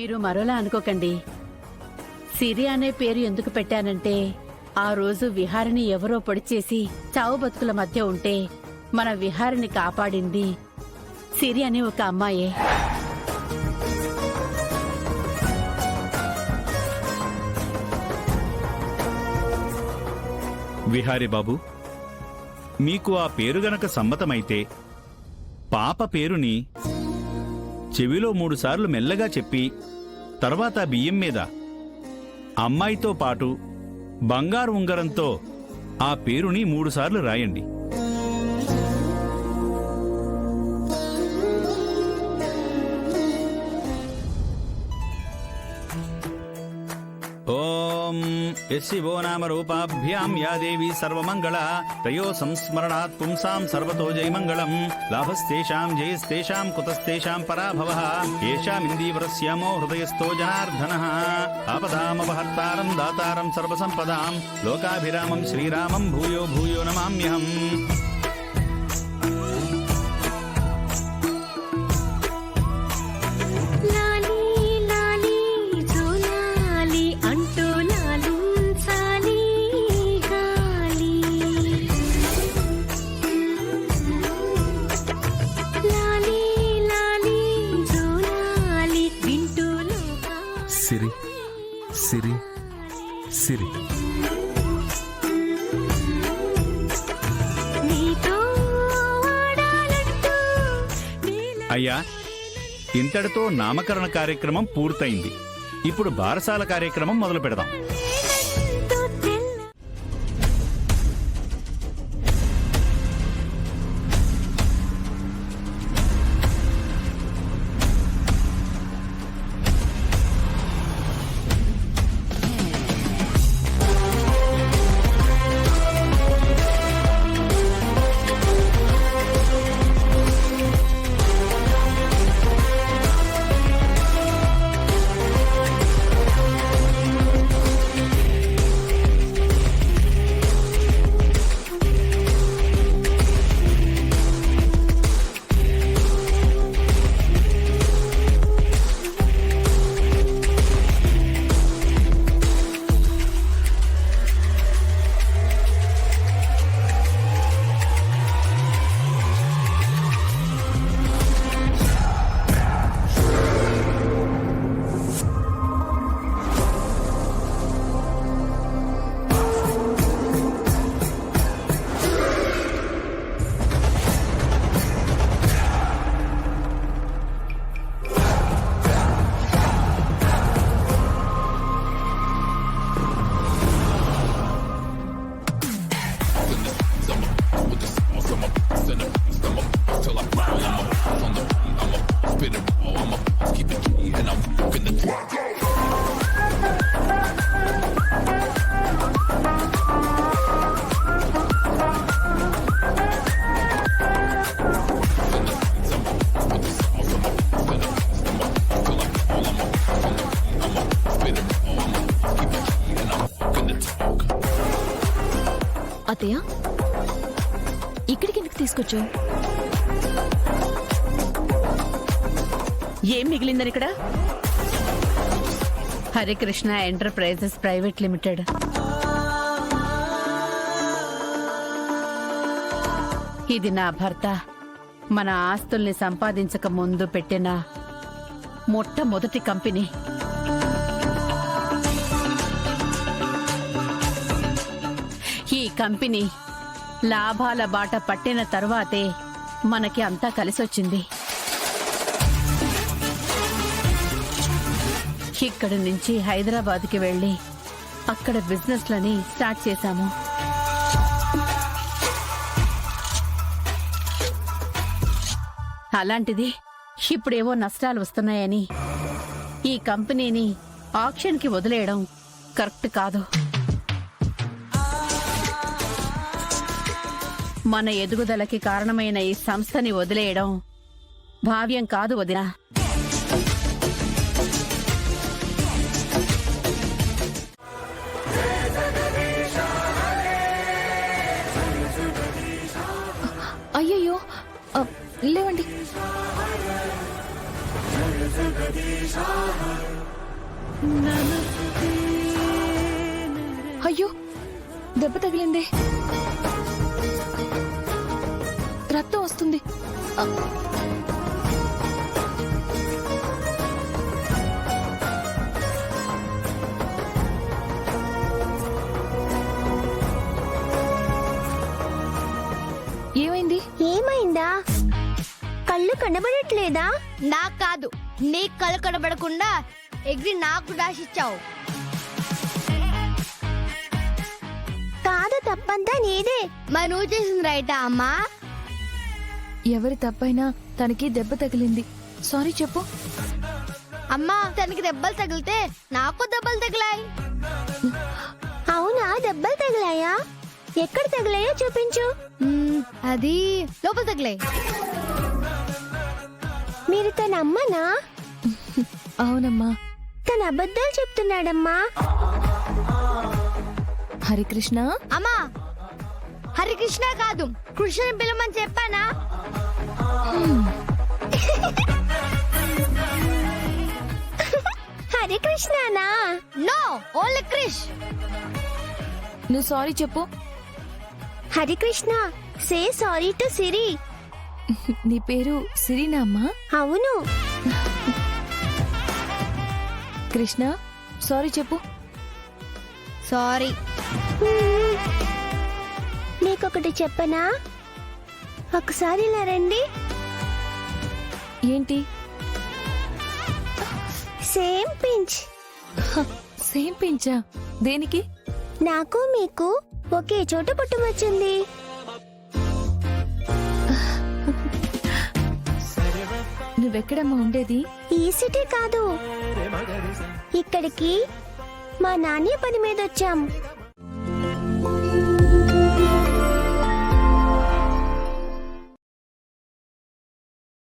మీరు మరోలా అనుకోకండి. సిరి అనే పేరు ఎందుకు పెట్టానంటే ఆ రోజు విహారిని ఎవరో పొడిచేసి చావు బతుకుల మధ్య ఉంటే మన విహారిని కాపాడింది సిరి అనే ఒక అమ్మాయే. విహారీ బాబు, మీకు ఆ పేరు గనక సమ్మతమైతే పాప పేరుని చెవిలో 3 సార్లు మెల్లగా చెప్పి తర్వాత బియ్యం మీద అమ్మాయితో పాటు బంగారు ఉంగరంతో ఆ పేరుని 3 సార్లు రాయండి. ఓం యశివో నామ రూపాభ్యాం యా దేవి సర్వమంగళ తయో సంస్మరణాత్ పుంసాం సర్వతో జయమంగళం లాభస్తేషాం జయస్తేషాం కుతస్తేషాం పరాభవః ఏషామిందీవరస్యామో హృదయస్థో జనార్దనః ఆపదామపహర్తారం దాతారం సర్వసంపదాం లోకాభిరామం శ్రీరామం భూయో భూయో నమామ్యహం. సిరి సిరి సిరి అయ్యా, ఇంతటితో నామకరణ కార్యక్రమం పూర్తయింది. ఇప్పుడు బారసాల కార్యక్రమం మొదలు పెడదాం. అత్తయ్య, ఇక్కడికి ఎందుకు తీసుకొచ్చావు? ఏం మిగిలిందని ఇక్కడ? Harikrishna enterprises private limited. ఇది నా భర్త మన ఆస్తుల్ని సంపాదించక ముందు పెట్టిన మొట్టమొదటి కంపెనీ. ఈ కంపెనీ లాభాల బాట పట్టిన తరువాతే మనకి అంతా కలిసొచ్చింది. ఇక్కడి నుంచి హైదరాబాద్కి వెళ్లి అక్కడ బిజినెస్లని స్టార్ట్ చేశాము. అలాంటిది ఇప్పుడేవో నష్టాలు వస్తున్నాయని ఈ కంపెనీని ఆక్షన్కి వదిలేయడం కరెక్ట్ కాదు. మన ఎదుగుదలకి కారణమైన ఈ సంస్థని వదిలేయడం భావ్యం కాదు వదినా. అయ్యయ్యో, లేవండి. అయ్యో దెబ్బ తగిలింది, రక్తం వస్తుంది. ఏమైంది? ఏమైందా? కళ్ళు కనబడట్లేదా? నాకు కాదు, నీ కళ్ళు కనబడకుండా ఎగిరి నాకు డాష్ ఇచ్చావు. కాదు, తప్పంతా నీదే. మరి నువ్వు చేసింది రైటా అమ్మా? ఎవరి తప్పైనా తనకి దెబ్బ తగిలింది, సారీ చెప్పు. అమ్మా, తనకి దెబ్బలు తగిలితే నాకు దెబ్బలు తగిలాయి. అవునా, దెబ్బలు తగిలాయా? ఎక్కడ తగిలాయో చూపించు. అది లోపల తగిలాయి. మీరు తన అమ్మనా? అవునమ్మా. తన అబద్ధాలు చెప్తున్నాడమ్మా. హరికృష్ణ. అమ్మా, హరికృష్ణ కాదు, కృష్ణని పిలవమని చెప్పానా? హరికృష్ణనా? No, only Krish. నువ్వు సారీ చెప్పు. Harikrishna, say sorry to Siri. నీ పేరు సిరినా అమ్మా? అవును. కృష్ణ, సారీ చెప్పు. సారీ. నీకొకటి చెప్పనా? ఒకసారి ఇలా రండి. ఏంటి? Same pinch. సేమ్ పించా? దేనికి? నాకు మీకు ఒకే చోట పుట్టుమచ్చింది. నువ్వెక్కడమ్మా ఉండేది? ఈ సిటీ కాదు, ఇక్కడికి మా నాన్న పని మీద వచ్చాం.